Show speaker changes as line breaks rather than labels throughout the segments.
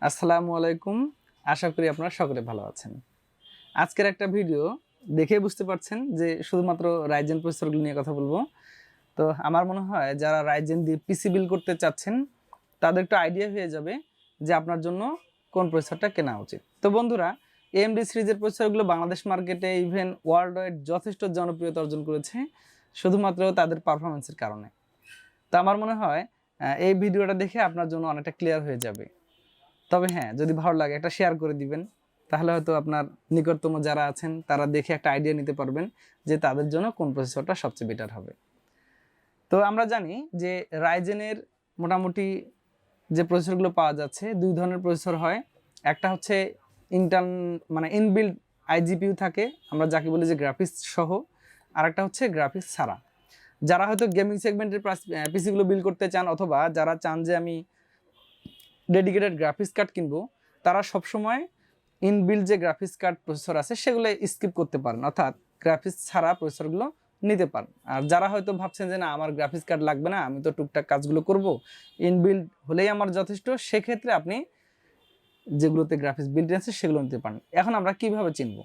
আসসালামু আলাইকুম। আশা করি আপনারা সকলে ভালো আছেন। আজকের একটা ভিডিও দেখে বুঝতে পারছেন যে শুধুমাত্র রাইজেন প্রসেসরগুলো নিয়ে কথা বলবো। তো আমার মনে হয় যারা রাইজেন দিয়ে পিসি বিল্ড করতে চাচ্ছেন তাদের একটু আইডিয়া হয়ে যাবে যে আপনার জন্য কোন প্রসেসরটা কেনা উচিত। তো বন্ধুরা, AMD সিরিজের প্রসেসরগুলো বাংলাদেশ মার্কেটে ইভেন ওয়ার্ল্ড ওয়াইড যথেষ্ট জনপ্রিয়তা অর্জন করেছে শুধুমাত্র তাদের পারফরমেন্সের কারণে। তো আমার মনে হয় এই ভিডিওটা দেখে আপনার জন্য অনেকটা ক্লিয়ার হয়ে যাবে। তবে হ্যাঁ, যদি ভালো লাগে একটা শেয়ার করে দিবেন, তাহলে হয়তো আপনার নিকটতম যারা আছেন তারা দেখে একটা আইডিয়া নিতে পারবেন যে তাদের জন্য কোন প্রসেসরটা সবচেয়ে বেটার হবে। তো আমরা জানি যে রাইজেনের মোটামুটি যে প্রসেসরগুলো পাওয়া যাচ্ছে দুই ধরনের প্রসেসর হয়। একটা হচ্ছে ইনবিল্ড আইজিপিইউ থাকে, আমরা যাকে বলি যে গ্রাফিক্স সহ, আর একটা হচ্ছে গ্রাফিক্স ছাড়া। যারা হয়তো গেমিং সেগমেন্টের পিসিগুলো বিল্ড করতে চান অথবা যারা চান যে আমি ডেডিকেটেড গ্রাফিক্স কার্ড কিনবো, তারা সবসময় ইনবিল্ড যে গ্রাফিক্স কার্ড প্রসেসর আছে সেগুলো স্কিপ করতে পারেন, অর্থাৎ গ্রাফিক্স ছাড়া প্রসেসরগুলো নিতে পারেন। আর যারা হয়তো ভাবছেন যে না, আমার গ্রাফিক্স কার্ড লাগবে না, আমি তো টুকটাক কাজগুলো করব, ইনবিল্ড হলেই আমার যথেষ্ট, সেক্ষেত্রে আপনি যেগুলোতে গ্রাফিক্স বিল্ড আছে সেগুলো নিতে পারেন। এখন আমরা কিভাবে চিনব,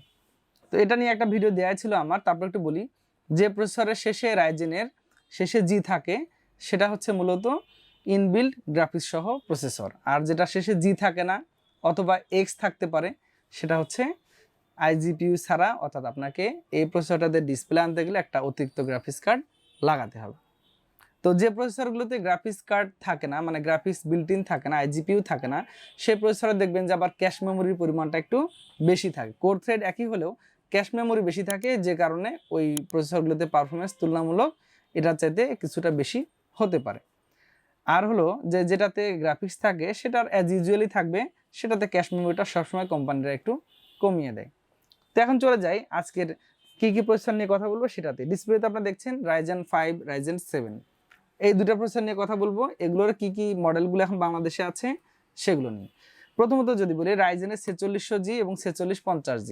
তো এটা নিয়ে একটা ভিডিও দেওয়া ছিল আমার। তারপর একটু বলি, যে প্রসেসরের শেষে রাইজেনের শেষে জি থাকে সেটা হচ্ছে মূলত ইনবিল্ড গ্রাফিক্স সহ প্রসেসর, আর যেটা শেষে জি থাকে না অথবা এক্স থাকতে পারে সেটা হচ্ছে আইজিপিইউ ছাড়া, অর্থাৎ আপনাকে এই প্রসেসরটাতে ডিসপ্লে আনতে গেলে একটা অতিরিক্ত গ্রাফিক্স কার্ড লাগাতে হবে। তো যে প্রসেসরগুলোতে গ্রাফিক্স কার্ড থাকে না, মানে গ্রাফিক্স বিল্ট ইন থাকে না, আইজিপিইউ থাকে না, সেই প্রসেসরে দেখবেন যে আবার ক্যাশ মেমোরির পরিমাণটা একটু বেশি থাকে। কোর থ্রেড একই হলেও ক্যাশ মেমোরি বেশি থাকে, যে কারণে ওই প্রসেসরগুলোতে পারফরমেন্স তুলনামূলক এটার চাইতে কিছুটা বেশি হতে পারে। আর হলো যে যেটাতে গ্রাফিক্স থাকে সেটার অ্যাজ ইউজুয়ালি থাকবে, সেটাতে ক্যাশ মেমোরিটা সবসময় কোম্পানিরা একটু কমিয়ে দেয়। তো এখন চলে যাই আজকের কী কী প্রসেসর নিয়ে কথা বলবো সেটাতে। ডিসপ্লেতে আপনারা দেখছেন Ryzen 5, Ryzen 7, এই দুটো প্রসেসর নিয়ে কথা বলবো। এগুলোর কি কি মডেলগুলো এখন বাংলাদেশে আছে সেগুলো নিয়ে। প্রথমত যদি বলি রাইজেনের 4600G এবং 4650G,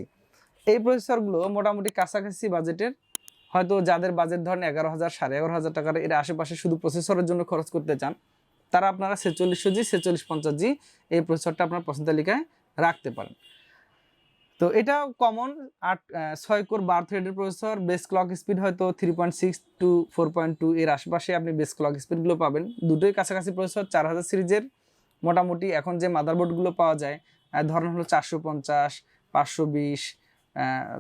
এই প্রসেসরগুলো মোটামুটি কাছাকাছি বাজেটের। হয়তো যাদের বাজেট ধরেন 11,000 11,500 টাকার এর আশেপাশে শুধু প্রসেসরের জন্য খরচ করতে চান, তারা আপনারা 4600G 4650G এই প্রসেসরটা আপনার পছন্দ তালিকায় রাখতে পারেন। তো এটা কমন 6 কোর 12 থ্রেডের প্রসেসর, বেস ক্লক স্পিড হয়তো 3.6 টু 4.2 এর আশেপাশে আপনি বেস ক্লক স্পিডগুলো পাবেন। দুটোই কাছাকাছি প্রসেসর। 4000 সিরিজের মোটামুটি এখন যে মাদারবোর্ডগুলো পাওয়া যায়, ধরেন হলো 450, 520,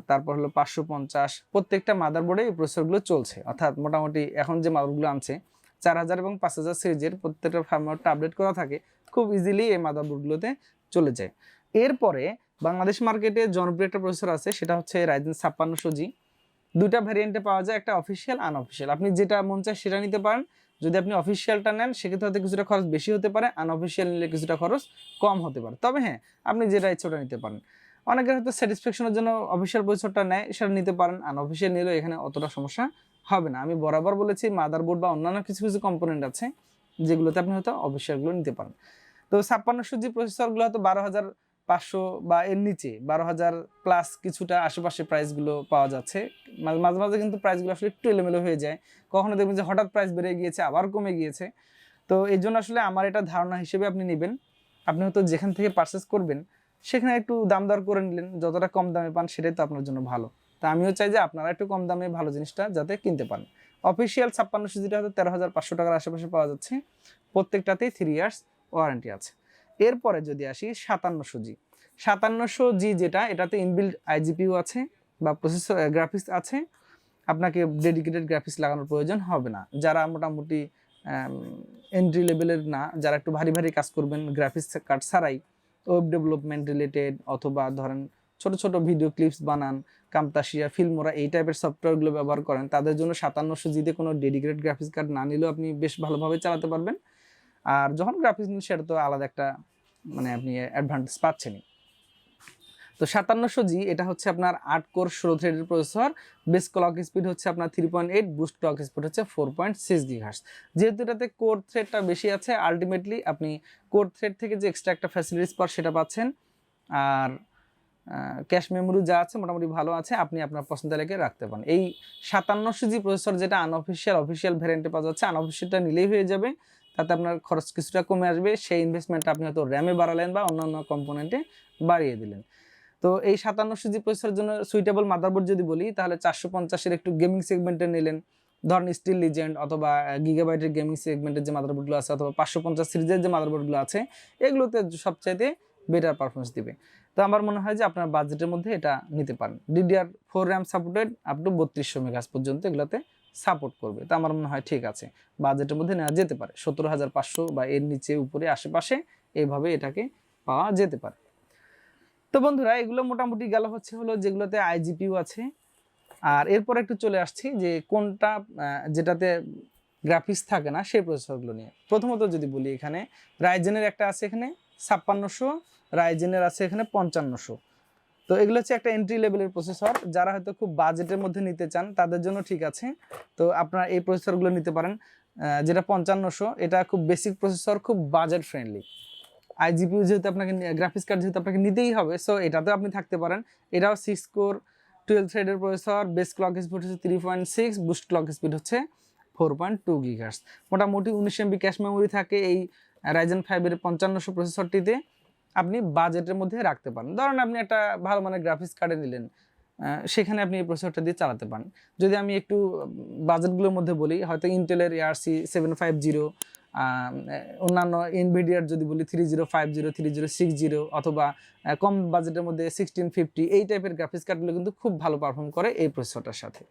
তারপর হলো 550, প্রত্যেকটা মাদারবোর্ডে এই প্রসেসরগুলো চলছে। অর্থাৎ মোটামুটি এখন যে মাদারবোর্ডগুলো আনছে 4000 এবং 5000 সিরিজের প্রত্যেকটা ফার্মওয়্যারটা আপডেট করা থাকে, খুব ইজিলি এই মাদারবোর্ডগুলোতে চলে যায়। এরপরে বাংলাদেশ মার্কেটে জনপ্রিয় একটা প্রসেসর আছে, সেটা হচ্ছে Ryzen 5600G। দুইটা ভ্যারিয়েন্টে পাওয়া যায়, একটা অফিসিয়াল, আনঅফিসিয়াল। আপনি যেটা মন চায় সেটা নিতে পারেন। যদি আপনি অফিসিয়ালটা নেন সেক্ষেত্রে হয়তো কিছুটা খরচ বেশি হতে পারে, আনঅফিসিয়াল নিলে কিছুটা খরচ কম হতে পারে। তবে হ্যাঁ, আপনি যেটা ইচ্ছে ওটা নিতে পারেন। অনেকের হয়তো স্যাটিসফ্যাকশনের জন্য অফিসিয়াল প্রসেসরটা নেয়, সেটা নিতে পারেন। আনঅফিসিয়াল নিলেও এখানে অতটা সমস্যা হবে না। আমি বরাবর বলেছি মাদারবোর্ড বা অন্যান্য কিছু কিছু কম্পোনেন্ট আছে যেগুলোতে আপনি হয়তো অফিসিয়ালগুলো নিতে পারেন। তো 5600G প্রসেসরগুলো হয়তো 12,500 বা এর নিচে, 12,000 প্লাস কিছুটা আশেপাশে প্রাইসগুলো পাওয়া যাচ্ছে। মাঝে মাঝে কিন্তু প্রাইসগুলো আসলে একটু এলোমেলো হয়ে যায়, কখনো দেখবেন যে হঠাৎ প্রাইস বেড়ে গিয়েছে আবার কমে গিয়েছে। তো এই জন্য আসলে আমার এটা ধারণা হিসেবে আপনি নেবেন, আপনি হয়তো যেখান থেকে পারচেস করবেন সেখানে একটু দাম দর করে নিলেন, যতটা কম দামে পান সেটাই তো আপনার জন্য ভালো। তা আমিও চাই যে আপনারা একটু কম দামে ভালো জিনিসটা যাতে কিনতে পারেন। অফিসিয়াল 5600G হয়তো 13,500 টাকার আশেপাশে পাওয়া যাচ্ছে, প্রত্যেকটাতেই 3 ইয়ার্স ওয়ারেন্টি আছে। এরপরে যদি আসি 5700G, 5700G যেটা, এটাতে ইনবিল্ড আইজিপিইউ আছে বা প্রসেসর গ্রাফিক্স আছে, আপনাকে ডেডিকেটেড গ্রাফিক্স লাগানোর প্রয়োজন হবে না। যারা মোটামুটি এন্ট্রি লেভেলের না, যারা একটু ভারী ভারী কাজ করবেন গ্রাফিক্স কার্ড ছাড়াই, ওয়েব ডেভেলপমেন্ট রিলেটেড অথবা ধরেন ছোট ছোট ভিডিও ক্লিপস বানান, কামতাশিয়া, ফিল্মোরা এই টাইপের সফটওয়্যারগুলো ব্যবহার করেন, তাদের জন্য 5700G-তে কোনো ডেডিকেটেড গ্রাফিক্স কার্ড না নিলেও আপনি বেশ ভালোভাবে চালাতে পারবেন। আর যখন গ্রাফিক্স নিন সেটা তো আলাদা একটা আপনি অ্যাডভান্টেজ পাচ্ছেনই। তো 5700G এটা হচ্ছে আপনার 8 কোর 16 থ্রেডের প্রসেসর, বেস ক্লক স্পিড হচ্ছে আপনার 3.8, বুস্ট ক্লক স্পিড হচ্ছে 4.6 GHz। যেহেতু এটাতে কোর থ্রেডটা বেশি আছে, আলটিমেটলি আপনি কোর থ্রেড থেকে যে এক্সট্রা একটা ফ্যাসিলিটিস পার সেটা পাচ্ছেন। আর ক্যাশ মেমোরি যা আছে মোটামুটি ভালো আছে, আপনি আপনার পছন্দ লেগে রাখতে পারেন। এই 5700G প্রসেসর যেটা আনঅফিসিয়াল, অফিসিয়াল ভ্যারিয়েন্টে পাওয়া যাচ্ছে, আনঅফিসিয়ালটা নিলেই হয়ে যাবে তাতে আপনার খরচ কিছুটা কমে আসবে। সেই ইনভেস্টমেন্টটা আপনি হয়তো র্যামে বাড়ালেন বা অন্যান্য কম্পোনেন্টে বাড়িয়ে দিলেন। তো এই 5700 জি প্রসেসরের জন্য সুইটেবল মাদারবোর্ড যদি বলি, তাহলে 450 এর একটু গেমিং সেগমেন্টে নিলেন, ধরেন স্টিল লিজেন্ড অথবা গিগাবাইটের গেমিং সেগমেন্টের যে মাদারবোর্ডগুলো আছে অথবা 550 সিরিজের যে মাদারবোর্ডগুলো আছে, এগুলোতে সবচাইতে বেটার পারফরমেন্স দিবে। তো আমার মনে হয় যে আপনার বাজেটের মধ্যে এটা নিতে পারেন। DDR4 RAM supported up to 3200 megahertz পর্যন্ত এগুলোতে সাপোর্ট করবে। তো আমার মনে হয় ঠিক আছে, বাজেটের মধ্যে নেওয়া যেতে পারে। 17,500 বা এর নিচে উপরে আশেপাশে এইভাবে এটাকে পাওয়া যেতে পারে। তো বন্ধুরা, এগুলো মোটামুটি গেল হলো যেগুলোতে আইজিপিইউ আছে। আর এরপর একটু চলে আসছি যে কোনটা যেটাতে গ্রাফিক্স থাকে না সেই প্রসেসরগুলো নিয়ে। প্রথমত যদি বলি, এখানে রাইজেনের একটা আছে এখানে 5600, রাইজেনের আছে এখানে 5500। তো এগুলো হচ্ছে একটা এন্ট্রি লেভেলের প্রসেসর, যারা হয়তো খুব বাজেটের মধ্যে নিতে চান তাদের জন্য ঠিক আছে। তো আপনারা এই প্রসেসরগুলো নিতে পারেন। যেটা 5500, এটা খুব বেসিক প্রসেসর, খুব বাজেট ফ্রেন্ডলি। আইজিপিইউ যেহেতু আপনাকে, গ্রাফিক্স কার্ড যেহেতু আপনাকে নিতেই হবে, সো এটাতেও আপনি থাকতে পারেন। এটাও 6 কোর 12 থ্রেডের প্রসেসর, বেস ক্লক স্পিড হচ্ছে 3.6, বুস্ট ক্লক স্পিড হচ্ছে 4.2 গিগাহার্টজ। মোটামুটি 19 MB ক্যাশ মেমোরি থাকে এই রাইজেন 5 এর 5500 প্রসেসরটিতে। আপনি বাজেটের মধ্যে রাখতে পারেন। ধরেন আপনি একটা ভালো মানের গ্রাফিক্স কার্ডে নিলেন, সেখানে আপনি এই প্রসেসরটা দিয়ে চালাতে পারেন। যদি আমি একটু বাজেটগুলোর মধ্যে বলি, হয়তো ইন্টেলের ARC 750, অন্যান্য এনভিডিয়ার যদি বলি 3050, 3060, অথবা কম বাজেটের মধ্যে 1650, এই টাইপের গ্রাফিক্স কার্ডগুলো কিন্তু খুব ভালো পারফর্ম করে এই প্রসেসরটার সাথে।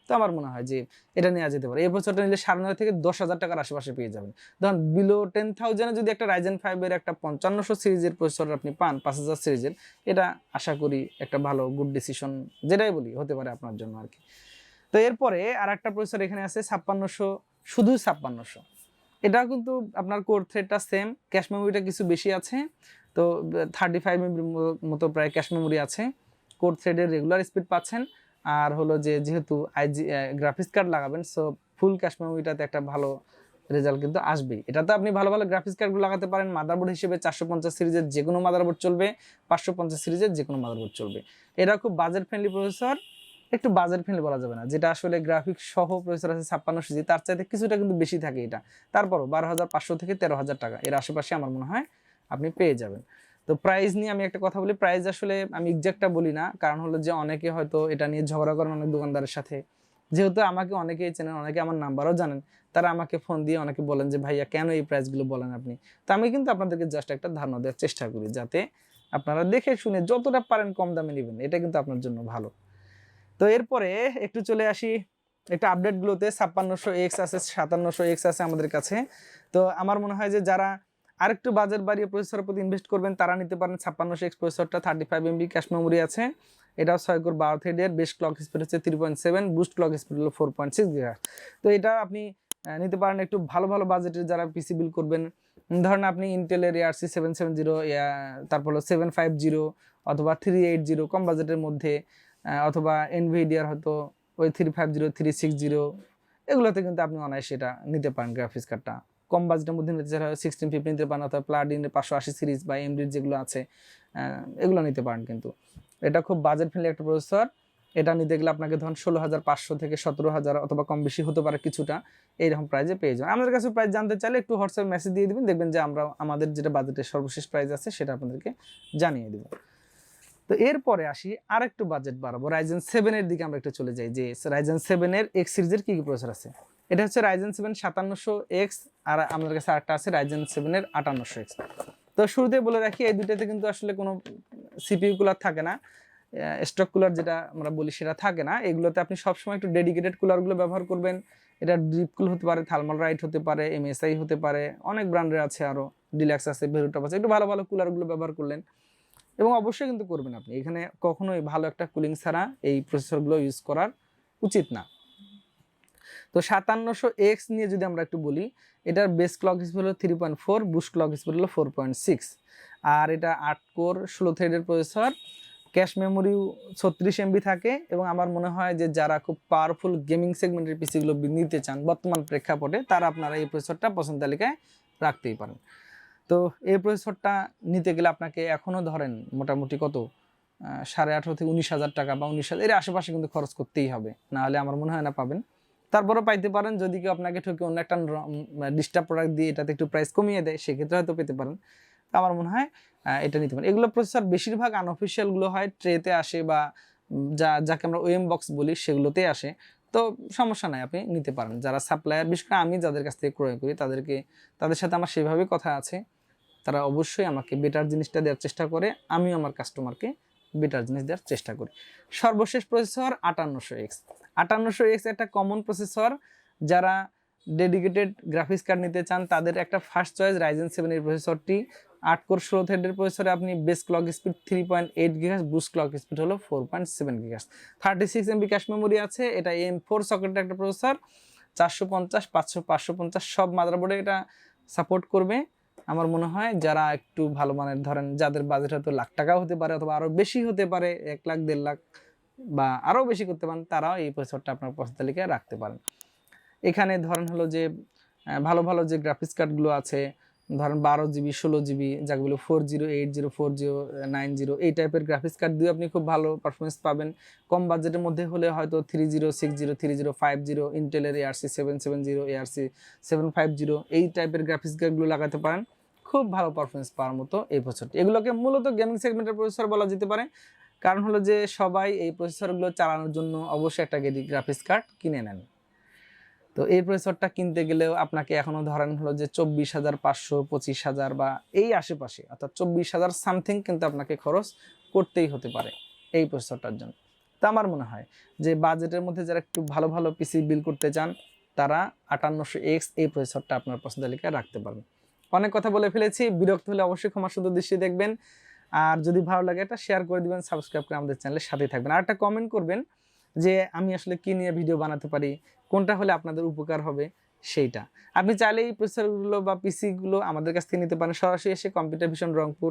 তো আমার মনে হয় যে এটা নেওয়া যেতে পারে। এই প্রসেসরটা নিলে 9,500 থেকে 10,000 টাকার আশেপাশে পেয়ে যাবেন। ধরুন বিলো 10,000 যদি একটা রাইজেন 5 এর একটা 5500 সিরিজের প্রসেসর আপনি পান, 5000 সিরিজের, এটা আশা করি একটা ভালো গুড ডিসিশন, যেটাই বলি, হতে পারে আপনার জন্য আর কি। তো এরপরে আর একটা প্রসেসর এখানে আছে 5600, শুধু 5600। এটাও কিন্তু আপনার কোর থ্রেডটা সেম, ক্যাশ মেমোরিটা কিছু বেশি আছে। তো 35 MB মতো প্রায় ক্যাশ মেমোরি আছে। কোর থ্রেডের রেগুলার স্পিড পাচ্ছেন। আর হলো যে যেহেতু গ্রাফিক্স কার্ড লাগাবেন, সো ফুল ক্যাশ মেমোরিটাতে একটা ভালো রেজাল্ট কিন্তু আসবেই। এটাতে আপনি ভালো ভালো গ্রাফিক্স কার্ডগুলো লাগাতে পারেন। মাদারবোর্ড হিসেবে 450 সিরিজের যে কোনো মাদারবোর্ড চলবে, 550 সিরিজের যে কোনো মাদারবোর্ড চলবে। এটা খুব বাজেট ফ্রেন্ডলি প্রসেসর। একটু বাজেট ফ্রেন্ডলি বলা যাবে না, যেটা আসলে গ্রাফিক্স সহ প্রসেসর আছে 5600 জি, তার চাইতে কিছুটা কিন্তু বেশি থাকে এটা। তারপরও 12,500 থেকে 13,000 টাকা এর আশেপাশে আমার মনে হয় আপনি পেয়ে যাবেন। তো প্রাইস নিয়ে আমি একটা কথা বলি, প্রাইস আসলে আমি এক্সাক্টটা বলি না, কারণ হলো যে অনেকে হয়তো এটা নিয়ে ঝগড়া করেন অনেক দোকানদারের সাথে। যেহেতু আমাকে অনেকেই চেনেন, অনেকে আমার নাম্বারও জানেন, তারা আমাকে ফোন দিয়ে অনেকে বলেন যে ভাইয়া কেন এই প্রাইসগুলো বলেন আপনি। তো আমি কিন্তু আপনাদেরকে জাস্ট একটা ধারণা দেওয়ার চেষ্টা করি, যাতে আপনারা দেখে শুনে যতটা পারেন কম দামে নেবেন, এটা কিন্তু আপনার জন্য ভালো। তো এরপরে একটু চলে আসি একটা আপডেটগুলোতে। 5600X আছে, 5700X আছে আমাদের কাছে। তো আমার মনে হয় যে যারা আরেকটু বাজেট বাড়িয়ে প্রসেসরের প্রতি ইনভেস্ট করবেন, তারা নিতে পারেন 5600X প্রসেসরটা। 35 MB ক্যাশ মেমোরি আছে, এটাও 6 কোর 12 থ্রেডের, বেস ক্লক স্পিড হচ্ছে 3.7, বুস্ট ক্লক স্পিড হলো 4.6 GHz। তো এটা আপনি নিতে পারেন একটু ভালো ভালো বাজেটের যারা পিসি বিল করবেন। ধরেন আপনি ইন্টেলের ARC 770, তারপর হলো 750 অথবা 380 কম বাজেটের মধ্যে, অথবা এনভিডিয়ার হয়তো ওই 350, 360, এগুলোতে কিন্তু আপনি অনায়াসে এটা নিতে পারেন। গ্রাফিক্স কার্ডটা কম বাজেটের মধ্যে নিতে চাইলে 1650 নিতে পারেন, অথবা প্লাটিনের 580 সিরিজ বা এমডির যেগুলো আছে এগুলো নিতে পারেন। কিন্তু এটা খুব বাজেট ফ্রেন্ডলি একটা প্রসেসর। এটা নিতে গেলে আপনাকে ধরুন 16,500 থেকে 17,000 অথবা কম বেশি হতে পারে কিছুটা, এইরকম প্রাইজে পেয়ে যাবেন। আমাদের কাছে প্রাইস জানতে চাইলে একটু হোয়াটসঅ্যাপ মেসেজ দিয়ে দিবেন, দেখবেন যে আমরা আমাদের যেটা বাজেটের সর্বশেষ প্রাইস আছে সেটা আপনাদেরকে জানিয়ে দেবো। তো এরপরে আসি আর একটু বাজেট বাড়াবো, Ryzen 7 এর দিকে আমরা একটু চলে যাই। যে Ryzen 7 এর X সিরিজের কি কি প্রসেসর আছে। এটা হচ্ছে Ryzen 7 5700X, আর আমাদের কাছে আরেকটা আছে Ryzen 7 এর 5800X। তো শুরুতে বলে রাখি, এই দুইটাতে কিন্তু আসলে কোনো CPU কুলার থাকে না, স্টক কুলার যেটা আমরা বলি সেটা থাকে না। এগুলোতে আপনি সবসময় একটু ডেডিকেটেড কুলারগুলো ব্যবহার করবেন। এটা ড্রিপ কুল হতে পারে, থার্মাল রাইট হতে পারে, MSI হতে পারে, অনেক ব্র্যান্ডের আছে, আরও ডিলাক্স আছে, ভেরুটপ আছে। একটু ভালো ভালো কুলারগুলো ব্যবহার করলেন, এবং অবশ্যই কিন্তু করবেন আপনি। এখানে কখনোই ভালো একটা কুলিং ছাড়া এই প্রসেসরগুলো ইউজ করার উচিত না। তো 5700X নিয়ে যদি আমরা একটু বলি, এটার বেস ক্লক স্পিড হলো 3.4, বুস্ট ক্লক স্পিড হলো 4.6, আর এটা 8 কোর 16 থ্রেডের প্রসেসর। ক্যাশ মেমোরিও 36 MB থাকে, এবং আমার মনে হয় যে যারা খুব পাওয়ারফুল গেমিং সেগমেন্টের পিসিগুলো নিতে চান বর্তমান প্রেক্ষাপটে, তারা আপনারা এই প্রসেসরটা পছন্দ তালিকায় রাখতেই পারেন। তো এই প্রসেসরটা নিতে গেলে আপনাকে এখনও ধরেন মোটামুটি কত 18,500 থেকে 19,000 টাকা বা 19,000 এর আশেপাশে কিন্তু খরচ করতেই হবে, না হলে আমার মনে হয় না পাবেন। তারপরও পাইতে পারেন, যদি কেউ আপনাকে ঠকে অন্য একটা ডিস্টার্ব প্রোডাক্ট দিয়ে এটাতে একটু প্রাইস কমিয়ে দেয়, সেক্ষেত্রে হয়তো পেতে পারেন। তো আমার মনে হয় এটা নিতে পারেন। এগুলো প্রসেসর বেশিরভাগ আনঅফিসিয়ালগুলো হয়, ট্রেতে আসে বা যাকে আমরা ওএম বক্স বলি সেগুলোতেই আসে। তো সমস্যা নাই, আপনি নিতে পারেন। যারা সাপ্লায়ার, বিশেষ করে আমি যাদের কাছ থেকে ক্রয় করি তাদের সাথে আমার সেভাবেই কথা আছে। তারা অবশ্যই আমাকে বেটার জিনিসটা দেওয়ার চেষ্টা করে, আমিও আমার কাস্টমারকে বেটার জিনিস দেওয়ার চেষ্টা করি। সর্বশেষ প্রসেসর 5800X। 5800X একটা কমন প্রসেসর। যারা ডেডিকেটেড গ্রাফিক্স কার্ড নিতে চান তাদের একটা ফার্স্ট চয়েস Ryzen 7 এর প্রসেসরটি। 8 কোর 16 থ্রেডের প্রসেসরে আপনি base clock speed 3.8 GHz, boost clock speed হলো 4.7 GHz, 36 MB ক্যাশ মেমোরি আছে। এটা M4 সকেটের একটা প্রসেসর। 450, 500, 550 সব মাদারবোর্ডে এটা সাপোর্ট করবে। আমার মনে হয় যারা একটু ভালো মানের, ধরেন যাদের বাজেট হয়তো লাখ টাকাও হতে পারে অথবা আরও বেশি হতে পারে, 1 লাখ 1.5 লাখ বা আরও বেশি করতে পারেন, তারাও এই প্রসেসরটা আপনার পছন্দ তালিকায় রাখতে পারেন। এখানে ধরেন হলো যে ভালো ভালো যে গ্রাফিক্স কার্ডগুলো আছে, ধরেন 12GB, 16GB, যেগুলো 40, 80, 40, 90 এই টাইপের গ্রাফিক্স কার্ড দিয়ে আপনি খুব ভালো পারফরমেন্স পাবেন। কম বাজেটের মধ্যে হলে হয়তো 3060, 3050 ইন্টেলের ARC 770, ARC 750 এই টাইপের গ্রাফিক্স কার্ডগুলো লাগাতে পারেন। খুব ভালো পারফরমেন্স পাওয়ার মতো এই প্রসেসরটি। এগুলোকে মূলত গেমিং সেগমেন্টের প্রসেসর বলা যেতে পারে, কারণ হলো যে সবাই এই প্রসেসরগুলো চালানোর জন্য অবশ্যই একটা গ্রাফিক্স কার্ড কিনে নেন। তো এই প্রসেসরটা কিনতে গেলেও আপনাকে এখনও ধরেন হলো যে 24,500, 25,000 বা এই আশেপাশে, অর্থাৎ 24,000 সামথিং কিন্তু আপনাকে খরচ করতেই হতে পারে এই প্রসেসরটার জন্য। তো আমার মনে হয় যে বাজেটের মধ্যে যারা একটু ভালো ভালো পিসি বিল করতে চান তারা 5800X এই প্রসেসরটা আপনার পছন্দ তালিকায় রাখতে পারবেন। অনেক কথা বলে ফেলেছি, বিরক্ত হলে অবশ্যই ক্ষমা সুন্দর দৃষ্টিতে দেখবেন। আর যদি ভালো লাগে এটা শেয়ার করে দিবেন, সাবস্ক্রাইব করে আমাদের চ্যানেলের সাথেই থাকবেন। আর একটা কমেন্ট করবেন যে আমি আসলে কী নিয়ে ভিডিও বানাতে পারি, কোনটা হলে আপনাদের উপকার হবে সেইটা। আপনি চাইলে এই প্রসেসরগুলো বা পিসিগুলো আমাদের কাছ থেকে নিতে পারেন। সরাসরি এসে কম্পিউটার ভিশন রংপুর,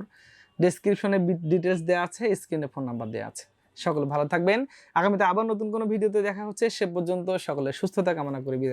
ডেসক্রিপশনে ডিটেলস দেওয়া আছে, স্ক্রিনে ফোন নাম্বার দেওয়া আছে। সকলে ভালো থাকবেন। আগামীতে আবার নতুন কোনো ভিডিওতে দেখা হচ্ছে। সে পর্যন্ত সকলে সুস্থতা কামনা করে বিদায়।